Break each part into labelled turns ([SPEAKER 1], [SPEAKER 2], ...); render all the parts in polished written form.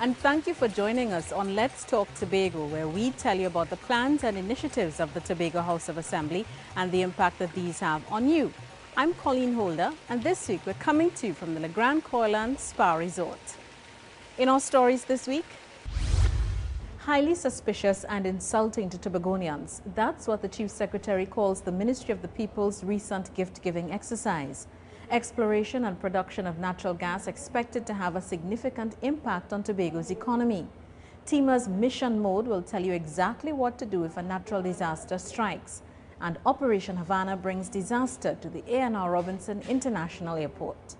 [SPEAKER 1] and thank you for joining us on Let's Talk Tobago, where we tell you about the plans and initiatives of the Tobago House of Assembly and the impact that these have on you. I'm Colleen Holder, and this week we're coming to you from the Le Grand Corland Spa Resort. In our stories this week, highly suspicious and insulting to Tobagonians. That's what the Chief Secretary calls the Ministry of the People's recent gift-giving exercise. Exploration and production of natural gas expected to have a significant impact on Tobago's economy. TEMA's Mission Mode will tell you exactly what to do if a natural disaster strikes. And Operation Havana brings disaster to the A&R Robinson International Airport.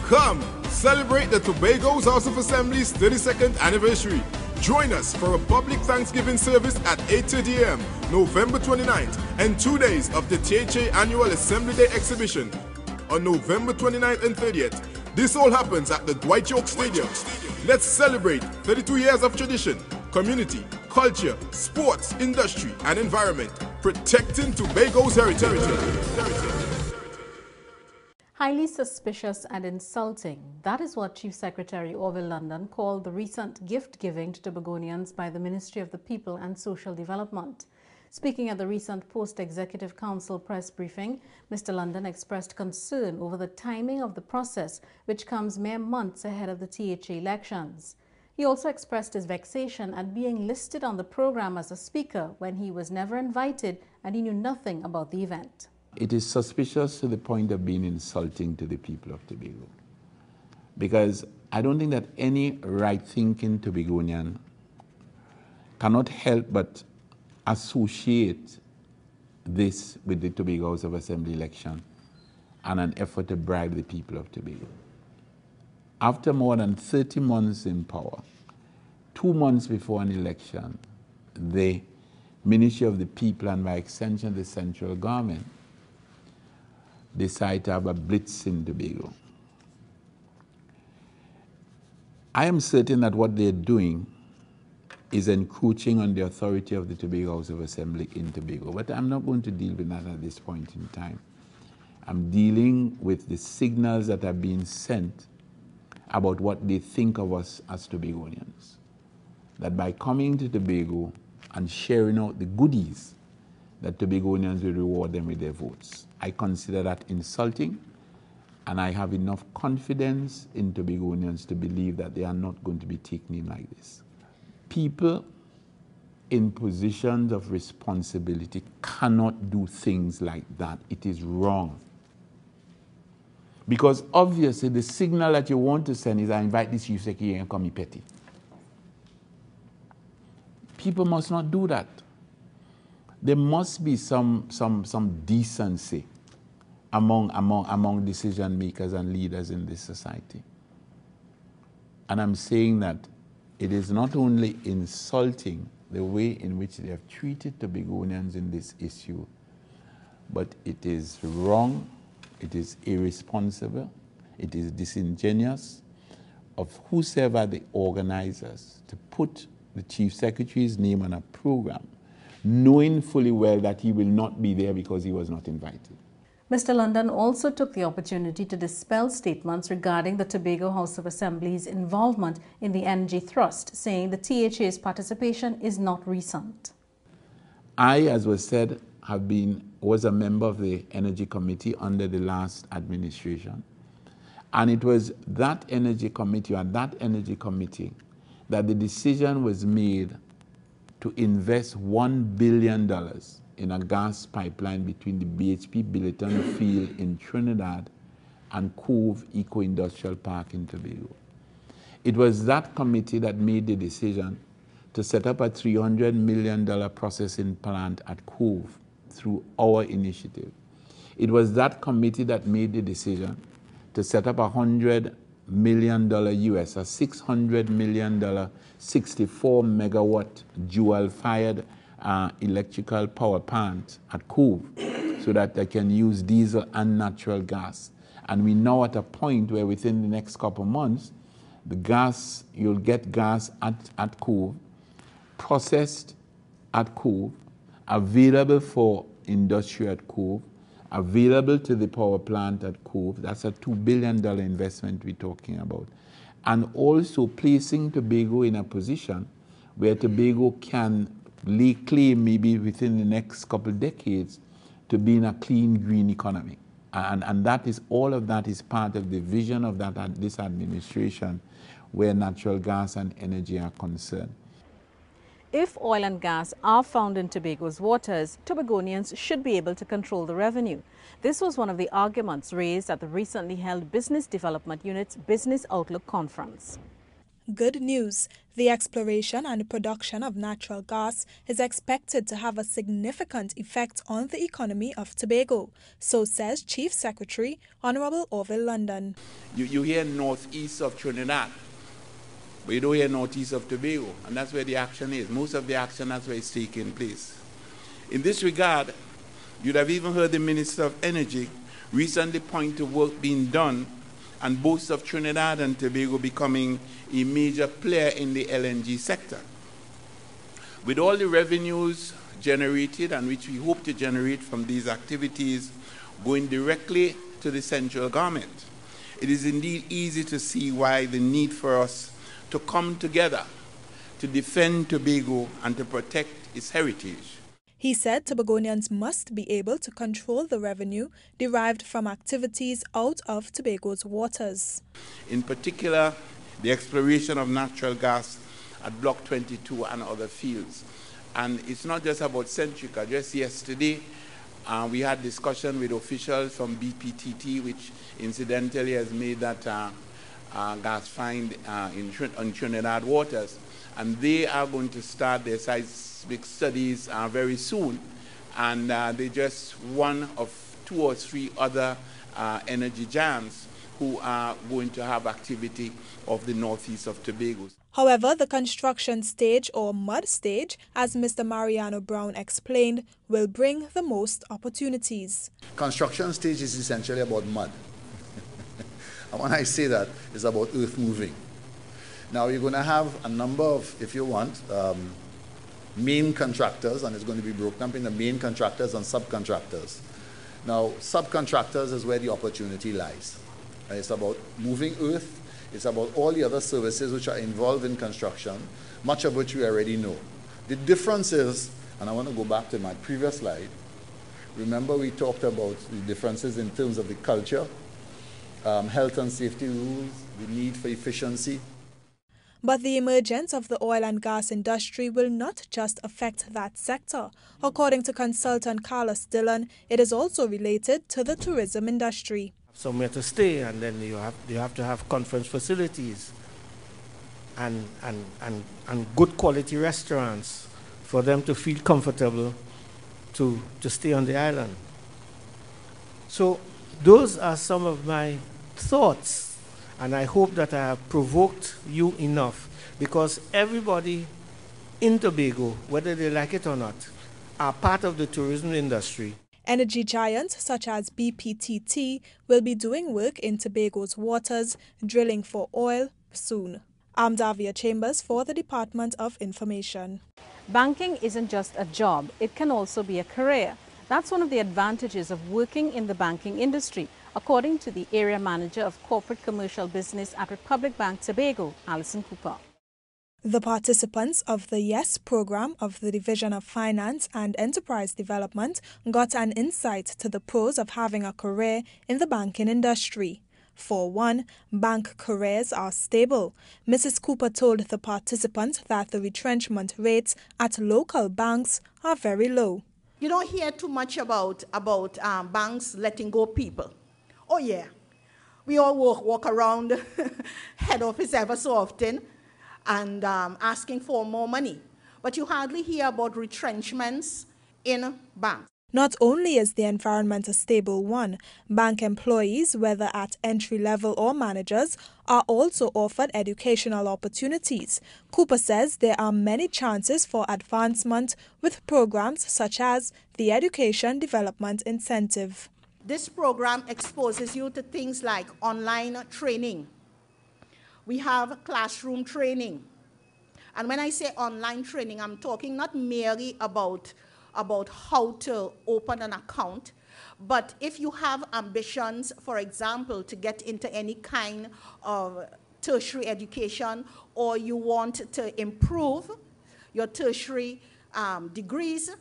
[SPEAKER 2] Come, celebrate the Tobago's House of Assembly's 32nd anniversary. Join us for a public Thanksgiving service at 8:30 a.m. November 29th and 2 days of the THA Annual Assembly Day exhibition on November 29th and 30th. This all happens at the Dwight York Stadium. Let's celebrate 32 years of tradition, community, culture, sports, industry, and environment, protecting Tobago's heritage.
[SPEAKER 1] Highly suspicious and insulting. That is what Chief Secretary Orville London called the recent gift-giving to Tobagonians by the Ministry of the People and Social Development. Speaking at the recent Post-Executive Council press briefing, Mr. London expressed concern over the timing of the process, which comes mere months ahead of the THA elections. He also expressed his vexation at being listed on the program as a speaker when he was never invited and he knew nothing about the event.
[SPEAKER 3] It is suspicious to the point of being insulting to the people of Tobago, because I don't think that any right-thinking Tobagonian cannot help but associate this with the Tobago House of Assembly election and an effort to bribe the people of Tobago. After more than 30 months in power, 2 months before an election, the Ministry of the People and by extension the central government decide to have a blitz in Tobago. I am certain that what they're doing is encroaching on the authority of the Tobago House of Assembly in Tobago, but I'm not going to deal with that at this point in time. I'm dealing with the signals that are being sent about what they think of us as Tobagonians. That by coming to Tobago and sharing out the goodies, that Tobagonians will reward them with their votes. I consider that insulting, and I have enough confidence in Tobagonians to believe that they are not going to be taken in like this. People in positions of responsibility cannot do things like that. It is wrong. Because obviously the signal that you want to send is, I invite this chief secretary and come me petty. People must not do that. There must be some decency among decision makers and leaders in this society. And I'm saying that it is not only insulting the way in which they have treated Tobagonians in this issue, but it is wrong, it is irresponsible, it is disingenuous of whosoever the organizers to put the chief secretary's name on a program, knowing fully well that he will not be there because he was not invited.
[SPEAKER 1] Mr. London also took the opportunity to dispel statements regarding the Tobago House of Assembly's involvement in the energy thrust, saying the THA's participation is not recent.
[SPEAKER 3] I, as was said, was a member of the Energy Committee under the last administration. And it was that Energy Committee that the decision was made to invest $1 billion in a gas pipeline between the BHP Billiton field in Trinidad and Cove Eco-Industrial Park in Tobago. It was that committee that made the decision to set up a $300 million processing plant at Cove through our initiative. It was that committee that made the decision to set up $100 million US, a $600 million 64 megawatt dual-fired electrical power plant at Cove so that they can use diesel and natural gas. And we're now at a point where within the next couple of months, you'll get gas at Cove, processed at Cove, available for industry at Cove, available to the power plant at Cove. That's a $2 billion investment we're talking about. And also placing Tobago in a position where Tobago can lay claim maybe within the next couple of decades to be in a clean, green economy. And that is, all of that is part of the vision of this administration where natural gas and energy are concerned.
[SPEAKER 1] If oil and gas are found in Tobago's waters, Tobagonians should be able to control the revenue. This was one of the arguments raised at the recently held Business Development Unit's Business Outlook Conference.
[SPEAKER 4] Good news. The exploration and production of natural gas is expected to have a significant effect on the economy of Tobago, so says Chief Secretary Honorable Orville London.
[SPEAKER 3] You hear northeast of Trinidad, but you don't hear northeast of Tobago, and that's where the action is. Most of the action, that's where it's taking place. In this regard, you'd have even heard the Minister of Energy recently point to work being done and boast of Trinidad and Tobago becoming a major player in the LNG sector. With all the revenues generated and which we hope to generate from these activities going directly to the central government, it is indeed easy to see why the need for us to come together to defend Tobago and to protect its heritage.
[SPEAKER 4] He said Tobagonians must be able to control the revenue derived from activities out of Tobago's waters.
[SPEAKER 3] In particular, the exploration of natural gas at Block 22 and other fields. And it's not just about Centrica. Just yesterday, we had discussion with officials from BPTT, which incidentally has made that gas find in Trinidad waters. And they are going to start their seismic studies very soon. And they're just one of 2 or 3 other energy giants who are going to have activity of the northeast of Tobago.
[SPEAKER 4] However, the construction stage, or mud stage, as Mr. Mariano Brown explained, will bring the most opportunities.
[SPEAKER 5] Construction stage is essentially about mud. And when I say that, it's about earth moving. Now you're going to have a number of, if you want, main contractors, and it's going to be broken up into main contractors and subcontractors. Now, subcontractors is where the opportunity lies. And it's about moving earth. It's about all the other services which are involved in construction, much of which we already know. The difference is, and I want to go back to my previous slide, remember we talked about the differences in terms of the culture, health and safety rules, the need for efficiency.
[SPEAKER 4] But the emergence of the oil and gas industry will not just affect that sector. According to consultant Carlos Dillon, it is also related to the tourism industry.
[SPEAKER 6] Somewhere to stay, and then you have to have conference facilities and good quality restaurants for them to feel comfortable to stay on the island. So those are some of my thoughts. And I hope that I have provoked you enough, because everybody in Tobago, whether they like it or not, are part of the tourism industry.
[SPEAKER 4] Energy giants such as BPTT will be doing work in Tobago's waters, drilling for oil soon. I'm Davia Chambers for the Department of Information.
[SPEAKER 1] Banking isn't just a job, it can also be a career. That's one of the advantages of working in the banking industry, according to the Area Manager of Corporate Commercial Business at Republic Bank Tobago, Alison Cooper.
[SPEAKER 4] The participants of the YES program of the Division of Finance and Enterprise Development got an insight to the pros of having a career in the banking industry. For one, bank careers are stable. Mrs. Cooper told the participants that the retrenchment rates at local banks are very low.
[SPEAKER 7] You don't hear too much about banks letting go people. Oh yeah, we all walk around head office ever so often and asking for more money. But you hardly hear about retrenchments in banks.
[SPEAKER 4] Not only is the environment a stable one, bank employees, whether at entry level or managers, are also offered educational opportunities. Cooper says there are many chances for advancement with programs such as the Education Development Incentive.
[SPEAKER 7] This program exposes you to things like online training. We have classroom training. And when I say online training, I'm talking not merely about how to open an account, But if you have ambitions, for example, to get into any kind of tertiary education, or you want to improve your tertiary degrees,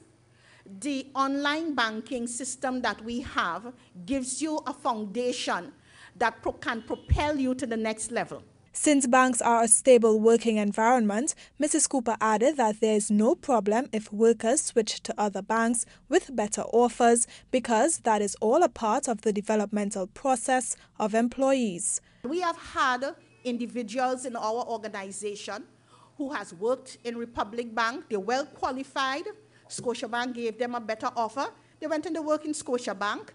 [SPEAKER 7] the online banking system that we have gives you a foundation that can propel you to the next level.
[SPEAKER 4] Since banks are a stable working environment, Mrs. Cooper added that there is no problem if workers switch to other banks with better offers, because that is all a part of the developmental process of employees.
[SPEAKER 7] We have had individuals in our organization who has worked in Republic Bank. They're well qualified. Scotiabank gave them a better offer. They went and they work in Scotiabank.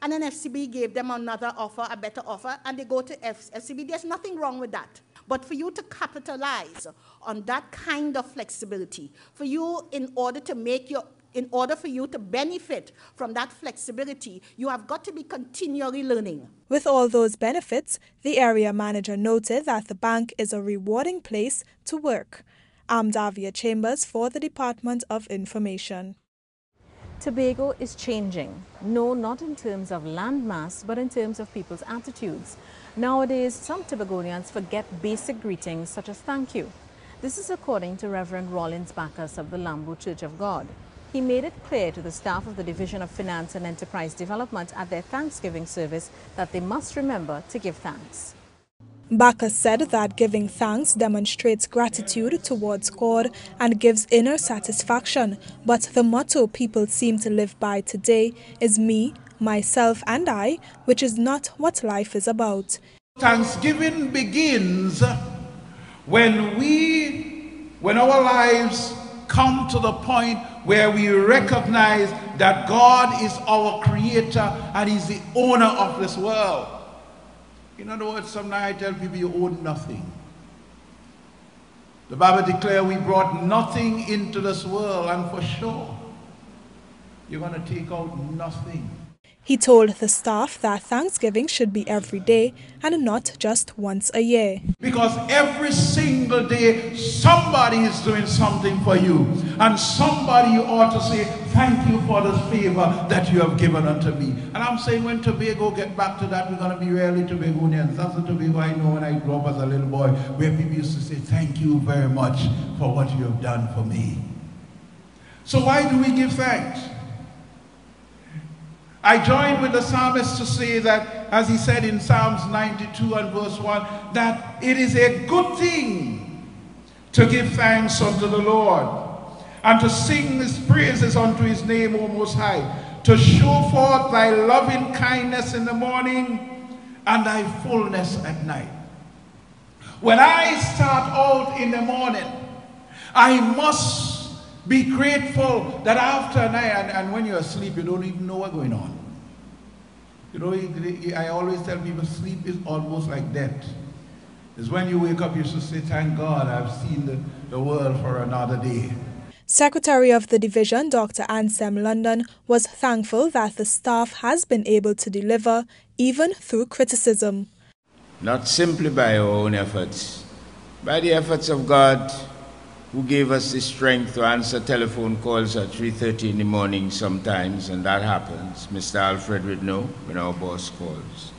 [SPEAKER 7] And then FCB gave them another offer, a better offer, and they go to FCB. There's nothing wrong with that. But for you to capitalize on that kind of flexibility, for you, in order for you to benefit from that flexibility, you have got to be continually learning.
[SPEAKER 4] With all those benefits, the area manager noted that the bank is a rewarding place to work. I'm Davia Chambers for the Department of Information.
[SPEAKER 1] Tobago is changing. No, not in terms of landmass, but in terms of people's attitudes. Nowadays, some Tobagonians forget basic greetings such as thank you. This is according to Reverend Rollins Bacchus of the Lambo Church of God. He made it clear to the staff of the Division of Finance and Enterprise Development at their Thanksgiving service that they must remember to give thanks.
[SPEAKER 4] Bacchus said that giving thanks demonstrates gratitude towards God and gives inner satisfaction, but the motto people seem to live by today is me, myself and I, which is not what life is about.
[SPEAKER 3] Thanksgiving begins when our lives come to the point where we recognize that God is our creator and He's the owner of this world. In other words, sometimes I tell people you own nothing. The Bible declares we brought nothing into this world, and for sure, you're going to take out nothing.
[SPEAKER 4] He told the staff that Thanksgiving should be every day and not just once a year.
[SPEAKER 3] Because every single day, somebody is doing something for you. And somebody you ought to say, thank you for this favor that you have given unto me. And I'm saying when Tobago get back to that, we're going to be really Tobagonians. That's the Tobago I know when I grew up as a little boy, where people used to say, thank you very much for what you have done for me. So why do we give thanks? I join with the psalmist to say that, as he said in Psalms 92 and verse 1, that it is a good thing to give thanks unto the Lord and to sing his praises unto his name, O Most High, to show forth thy loving kindness in the morning and thy fullness at night. When I start out in the morning, I must be grateful that after a night, and when you're asleep, you don't even know what's going on. You know, I always tell people sleep is almost like death. It's when you wake up, you should say, thank God I've seen the world for another day.
[SPEAKER 4] Secretary of the Division, Dr. Ansem London, was thankful that the staff has been able to deliver even through criticism.
[SPEAKER 8] Not simply by our own efforts, by the efforts of God, who gave us the strength to answer telephone calls at 3:30 in the morning sometimes, and that happens. Mr. Alfred would know when our boss calls.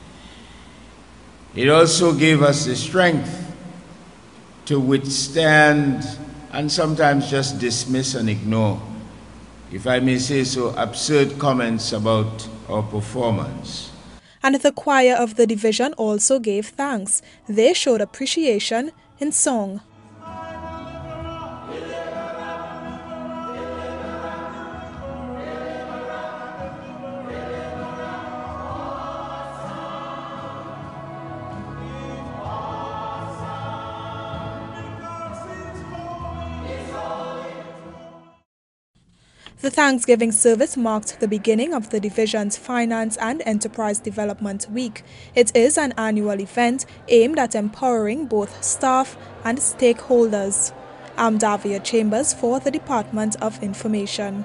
[SPEAKER 8] It also gave us the strength to withstand and sometimes just dismiss and ignore, if I may say so, absurd comments about our performance.
[SPEAKER 4] And the choir of the division also gave thanks. They showed appreciation in song. The Thanksgiving service marked the beginning of the division's Finance and Enterprise Development Week. It is an annual event aimed at empowering both staff and stakeholders. I'm Davia Chambers for the Department of Information.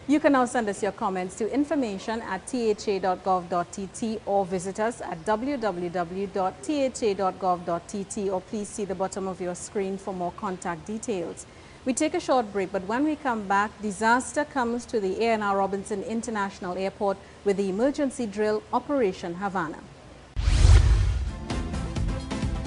[SPEAKER 1] You can now send us your comments to information@tha.gov.tt or visit us at www.tha.gov.tt, or please see the bottom of your screen for more contact details. We take a short break, but when we come back, disaster comes to the A&R Robinson International Airport with the emergency drill Operation Havana.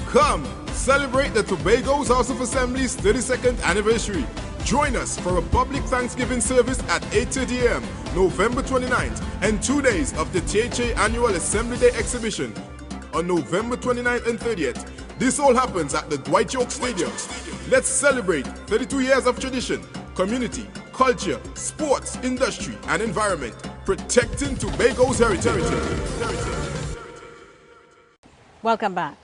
[SPEAKER 2] Come celebrate the Tobago's House of Assembly's 32nd anniversary. Join us for a public Thanksgiving service at 8:30 a.m. November 29th and 2 days of the THA Annual Assembly Day exhibition on November 29th and 30th. This all happens at the Dwight York Stadium. Let's celebrate 32 years of tradition, community, culture, sports, industry, and environment, protecting Tobago's heritage.
[SPEAKER 1] Welcome back.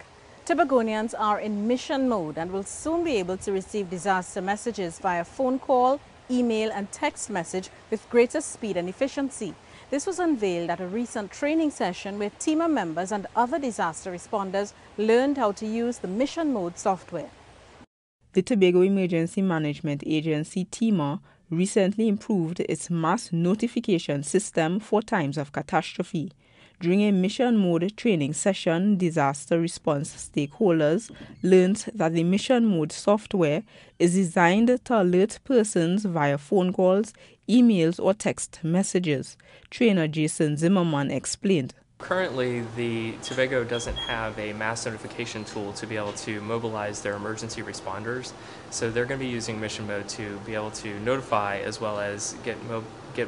[SPEAKER 1] Tobagonians are in mission mode and will soon be able to receive disaster messages via phone call, email, and text message with greater speed and efficiency. This was unveiled at a recent training session where TEMA members and other disaster responders learned how to use the mission mode software.
[SPEAKER 9] The Tobago Emergency Management Agency, TEMA, recently improved its mass notification system for times of catastrophe. During a mission mode training session, disaster response stakeholders learned that the mission mode software is designed to alert persons via phone calls, emails, or text messages. Trainer Jason Zimmerman explained.
[SPEAKER 10] Currently, the Tobago doesn't have a mass notification tool to be able to mobilize their emergency responders, so they're going to be using mission mode to be able to notify as well as get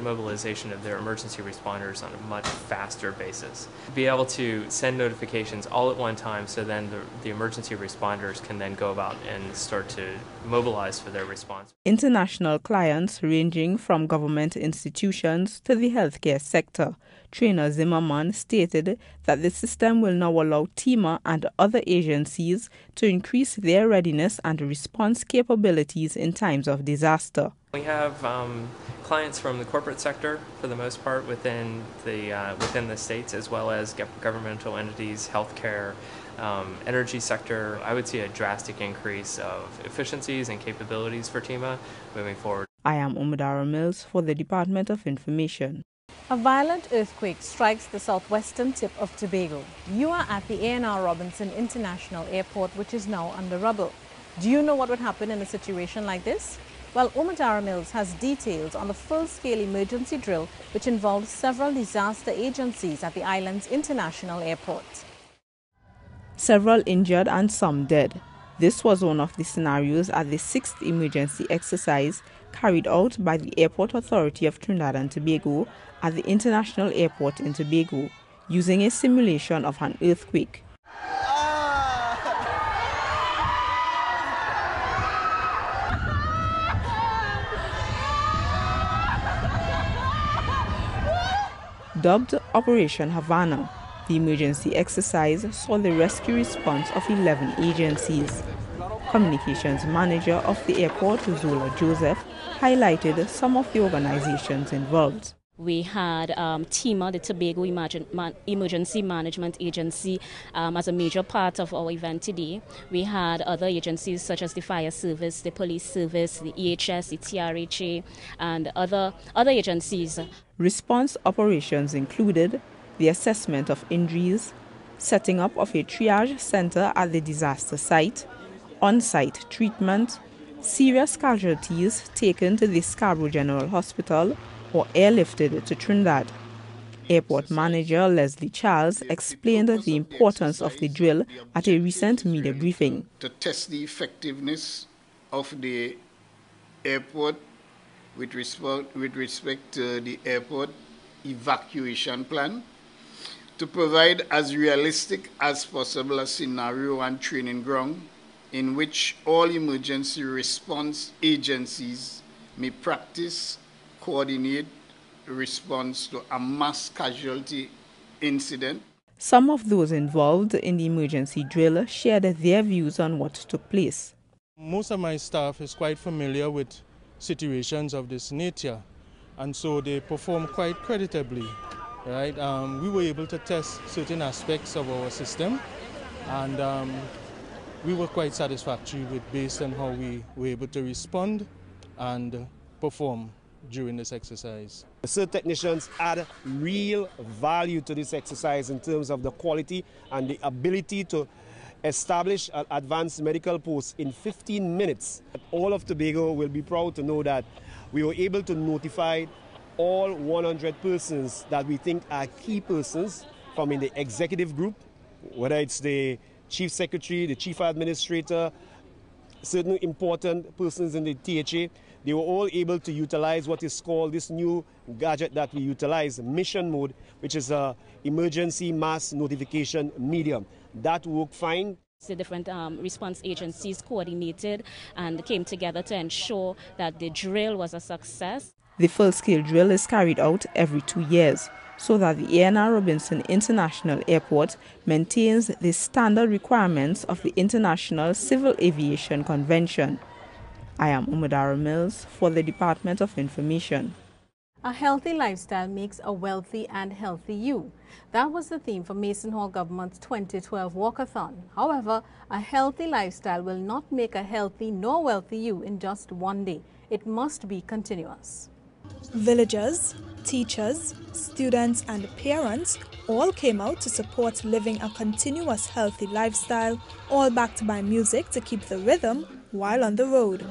[SPEAKER 10] mobilization of their emergency responders on a much faster basis. Be able to send notifications all at one time, so then the emergency responders can then go about and start to mobilize for their response.
[SPEAKER 9] International clients ranging from government institutions to the healthcare sector. Trainer Zimmerman stated that the system will now allow TEMA and other agencies to increase their readiness and response capabilities in times of disaster.
[SPEAKER 10] We have clients from the corporate sector, for the most part, within the states, as well as governmental entities, healthcare, energy sector. I would see a drastic increase of efficiencies and capabilities for TEMA moving forward.
[SPEAKER 9] I am Umadara Mills for the Department of Information.
[SPEAKER 1] A violent earthquake strikes the southwestern tip of Tobago. You are at the A&R Robinson International Airport, which is now under rubble. Do you know what would happen in a situation like this? Well, Umadara Mills has details on the full-scale emergency drill, which involves several disaster agencies at the island's international airport.
[SPEAKER 9] Several injured and some dead. This was one of the scenarios at the 6th emergency exercise carried out by the Airport Authority of Trinidad and Tobago at the International Airport in Tobago, using a simulation of an earthquake. Dubbed Operation Havana, the emergency exercise saw the rescue response of 11 agencies. Communications manager of the airport, Zola Joseph, highlighted some of the organizations involved.
[SPEAKER 11] We had TEMA, the Tobago Emergency Management Agency, as a major part of our event today. We had other agencies such as the Fire Service, the Police Service, the EHS, the TRHA, and other agencies.
[SPEAKER 9] Response operations included the assessment of injuries, setting up of a triage center at the disaster site, on-site treatment, serious casualties taken to the Scarborough General Hospital or airlifted to Trinidad. Airport manager Leslie Charles explained the importance of the drill at a recent media briefing.
[SPEAKER 12] To test the effectiveness of the airport with respect to the airport evacuation plan, to provide as realistic as possible a scenario and training ground in which all emergency response agencies may practice, coordinate response to a mass casualty incident.
[SPEAKER 9] Some of those involved in the emergency drill shared their views on what took place.
[SPEAKER 13] Most of my staff is quite familiar with situations of this nature, and so they perform quite creditably. Right? We were able to test certain aspects of our system, and we were quite satisfactory based on how we were able to respond and perform during this exercise.
[SPEAKER 14] The CERT technicians add real value to this exercise in terms of the quality and the ability to establish an advanced medical post in 15 minutes. All of Tobago will be proud to know that we were able to notify all 100 persons that we think are key persons from in the executive group, whether it's the chief secretary, the chief administrator, certain important persons in the THA. They were all able to utilize what is called this new gadget that we utilize, mission mode, which is an emergency mass notification medium. That worked fine.
[SPEAKER 11] The different response agencies coordinated and came together to ensure that the drill was a success.
[SPEAKER 9] The full-scale drill is carried out every 2 years so that the ANR Robinson International Airport maintains the standard requirements of the International Civil Aviation Convention. I am Umadara Mills for the Department of Information.
[SPEAKER 1] A healthy lifestyle makes a wealthy and healthy you. That was the theme for Mason Hall Government's 2012 Walkathon. However, a healthy lifestyle will not make a healthy nor wealthy you in just one day. It must be continuous.
[SPEAKER 4] Villagers, teachers, students and parents all came out to support living a continuous healthy lifestyle, all backed by music to keep the rhythm while on the road.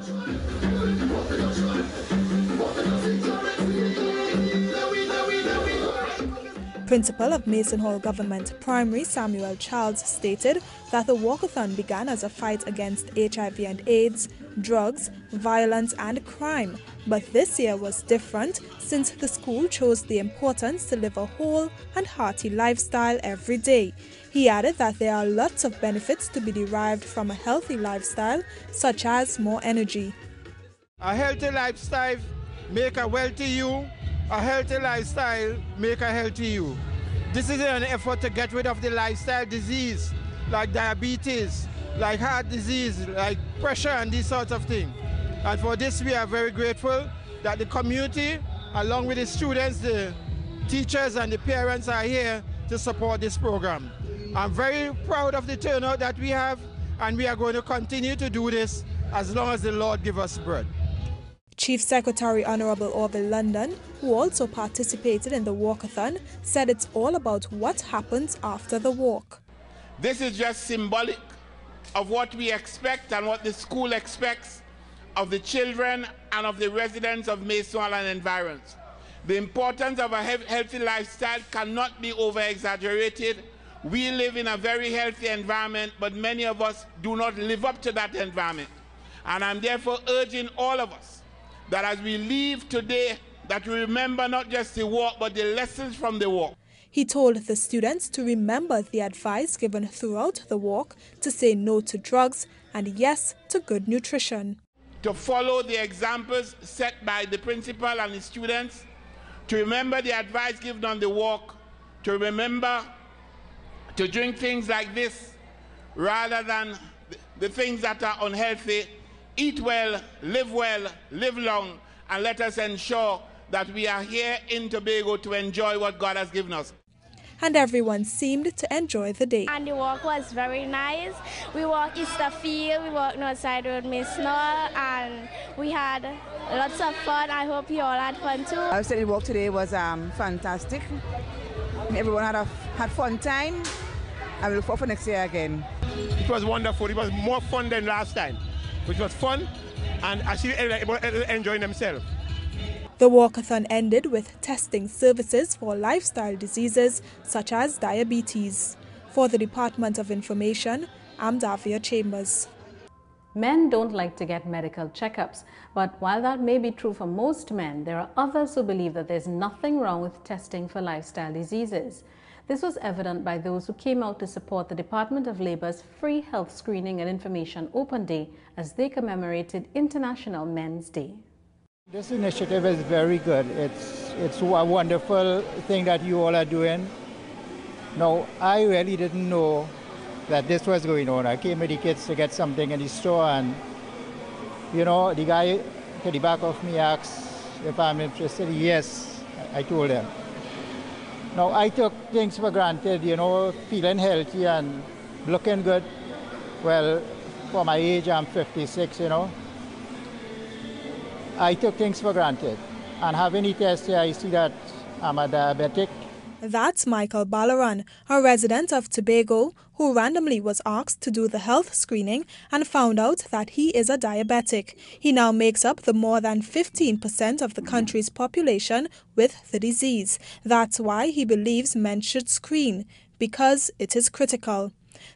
[SPEAKER 4] Principal of Mason Hall Government Primary Samuel Charles stated that the walkathon began as a fight against HIV and AIDS, drugs, violence and crime. But this year was different since the school chose the importance to live a whole and hearty lifestyle every day. He added that there are lots of benefits to be derived from a healthy lifestyle, such as more energy.
[SPEAKER 15] A healthy lifestyle make a wealthy you. A healthy lifestyle make a healthy you. This is an effort to get rid of the lifestyle disease like diabetes, like heart disease, like pressure and these sorts of things. And for this we are very grateful that the community, along with the students, the teachers and the parents are here to support this program. I'm very proud of the turnout that we have, and we are going to continue to do this as long as the Lord gives us breath.
[SPEAKER 4] Chief Secretary Honorable Orville London, who also participated in the walkathon, said it's all about what happens after the walk.
[SPEAKER 16] This is just symbolic of what we expect and what the school expects of the children and of the residents of Mason Hall and environs. The importance of a healthy lifestyle cannot be over-exaggerated. We live in a very healthy environment, but many of us do not live up to that environment. And I'm therefore urging all of us that as we leave today, that we remember not just the walk, but the lessons from the walk.
[SPEAKER 4] He told the students to remember the advice given throughout the walk to say no to drugs and yes to good nutrition.
[SPEAKER 16] To follow the examples set by the principal and the students, to remember the advice given on the walk, to remember to drink things like this rather than the things that are unhealthy. Eat well, live long, and let us ensure that we are here in Tobago to enjoy what God has given us.
[SPEAKER 4] And everyone seemed to enjoy the day.
[SPEAKER 17] And the walk was very nice. We walked Easterfield, we walked Northside Road, Mason Hall, and we had lots of fun. I hope you all had fun too.
[SPEAKER 18] I would say the walk today was fantastic. Everyone had fun time, and we look forward for next year again.
[SPEAKER 15] It was wonderful. It was more fun than last time, which was fun, and actually everyone enjoying themselves.
[SPEAKER 4] The walkathon ended with testing services for lifestyle diseases such as diabetes. For the Department of Information, I'm Davia Chambers.
[SPEAKER 1] Men don't like to get medical checkups, but while that may be true for most men, there are others who believe that there's nothing wrong with testing for lifestyle diseases. This was evident by those who came out to support the Department of Labor's free health screening and information open day as they commemorated International Men's Day.
[SPEAKER 19] This initiative is very good. It's a wonderful thing that you all are doing. Now, I really didn't know that this was going on. I came with the kids to get something in the store, and you know, the guy to the back of me asked if I'm interested. Yes, I told him. Now, I took things for granted, you know, feeling healthy and looking good. Well, for my age, I'm 56, you know. I took things for granted. And having the test here, I see that I'm a diabetic.
[SPEAKER 4] That's Michael Ballaran, a resident of Tobago, who randomly was asked to do the health screening and found out that he is a diabetic. He now makes up the more than 15% of the country's population with the disease. That's why he believes men should screen, because it is critical.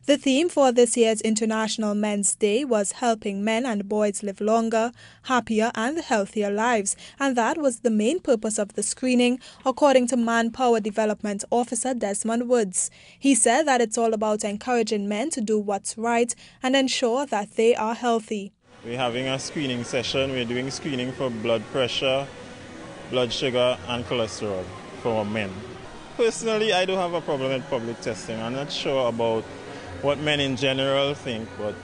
[SPEAKER 4] The theme for this year's International Men's Day was helping men and boys live longer, happier and healthier lives, and that was the main purpose of the screening, according to Manpower Development Officer Desmond Woods. He said that it's all about encouraging men to do what's right and ensure that they are healthy.
[SPEAKER 20] We're having a screening session. We're doing screening for blood pressure, blood sugar and cholesterol for men. Personally, I don't have a problem with public testing. I'm not sure about what men in general think, but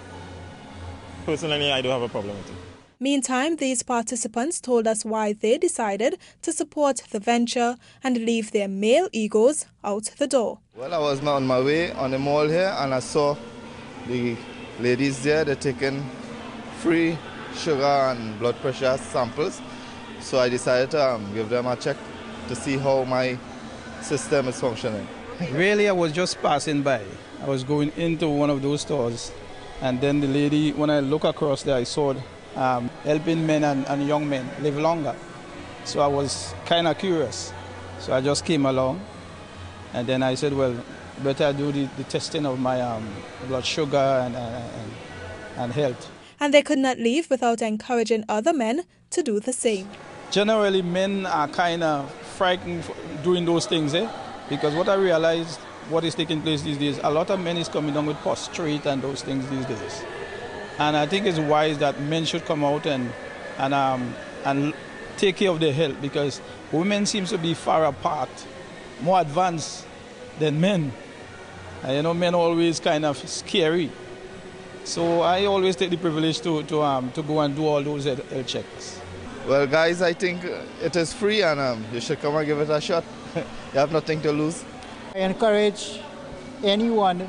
[SPEAKER 20] personally, I don't have a problem with it.
[SPEAKER 4] Meantime, these participants told us why they decided to support the venture and leave their male egos out the door.
[SPEAKER 21] Well, I was on my way on the mall here and I saw the ladies there. They're taking free sugar and blood pressure samples. So I decided to give them a check to see how my system is functioning.
[SPEAKER 22] Really, I was just passing by. I was going into one of those stores, and then the lady, when I look across there, I saw helping men and young men live longer. So I was kind of curious. So I just came along, and then I said, well, better do the testing of my blood sugar and health.
[SPEAKER 4] And they could not leave without encouraging other men to do the same.
[SPEAKER 22] Generally, men are kind of frightened doing those things, because what I realized, what is taking place these days, a lot of men is coming down with prostrate and those things these days. And I think it's wise that men should come out and take care of their health, because women seem to be far apart, more advanced than men. And men are always kind of scary. So I always take the privilege to go and do all those health checks.
[SPEAKER 21] Well, guys, I think it is free and you should come and give it a shot. You have nothing to lose.
[SPEAKER 19] I encourage anyone,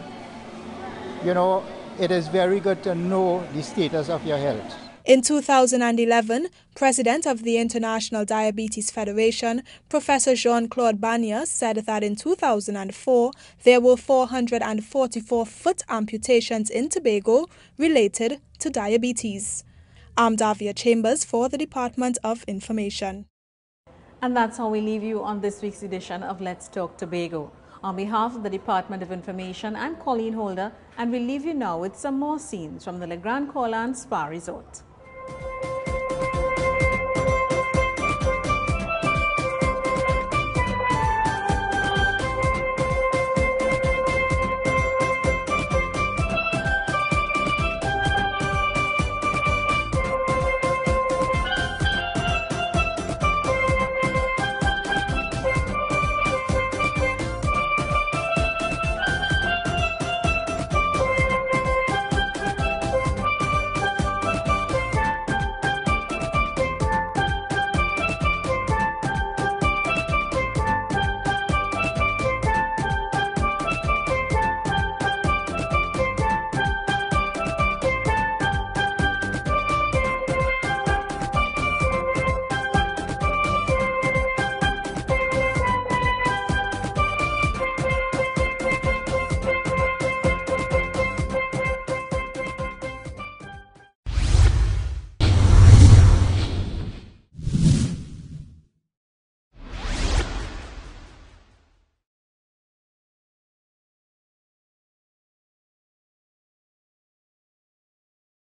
[SPEAKER 19] it is very good to know the status of your health.
[SPEAKER 4] In 2011, President of the International Diabetes Federation, Professor Jean-Claude Bagna, said that in 2004, there were 444 foot amputations in Tobago related to diabetes. I'm Davia Chambers for the Department of Information.
[SPEAKER 1] And that's how we leave you on this week's edition of Let's Talk Tobago. On behalf of the Department of Information, I'm Colleen Holder, and we'll leave you now with some more scenes from the Le Grand Corlan Spa Resort.